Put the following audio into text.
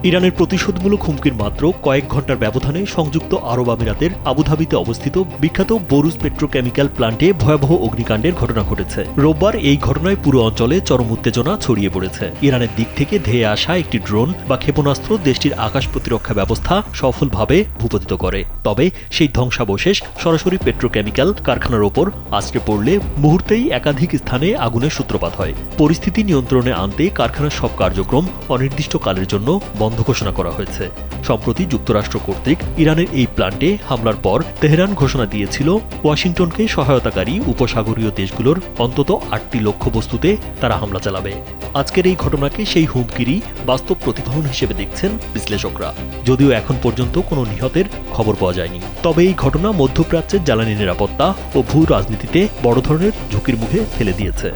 ইরানের প্রতিশোধমূলক হুমকির মাত্র কয়েক ঘণ্টার ব্যবধানে সংযুক্ত আরব আমিরাতের আবুধাবিতে অবস্থিত বিখ্যাত বোরুজ পেট্রোকেমিক্যাল প্লান্টে ভয়াবহ অগ্নিকাণ্ডের ঘটনা ঘটেছে। রোববার এই ঘটনায় পুরো অঞ্চলে চরম উত্তেজনা ছড়িয়ে পড়েছে। ইরানের দিক থেকে ধেয়ে আসা একটি ড্রোন বা ক্ষেপণাস্ত্র দেশটির আকাশ প্রতিরক্ষা ব্যবস্থা সফলভাবে ভূপাতিত করে। তবে সেই ধ্বংসাবশেষ সরাসরি পেট্রোকেমিক্যাল কারখানার ওপর আছড়ে পড়লে মুহূর্তেই একাধিক স্থানে আগুনের সূত্রপাত হয়। পরিস্থিতি নিয়ন্ত্রণে আনতে কারখানার সব কার্যক্রম অনির্দিষ্টকালের জন্য বন্ধ ঘোষণা করা হয়েছে। সম্প্রতি যুক্তরাষ্ট্র কর্তৃক ইরানের এই প্লান্টে হামলার পর তেহরান ঘোষণা দিয়েছিল ওয়াশিংটনকে সহায়তাকারী উপসাগরীয় দেশগুলোর অন্তত 8টি লক্ষ্যবস্তুতে তারা হামলা চালাবে। আজকের এই ঘটনাকে সেই হুমকিরই বাস্তব প্রতিফলন হিসেবে দেখছেন বিশ্লেষকরা। যদিও এখন পর্যন্ত কোনো নিহতের খবর পাওয়া যায়নি, তবে এই ঘটনা মধ্যপ্রাচ্যের জ্বালানি নিরাপত্তা ও ভূ রাজনীতিতে বড় ধরনের ঝুঁকির মুখে ফেলে দিয়েছে।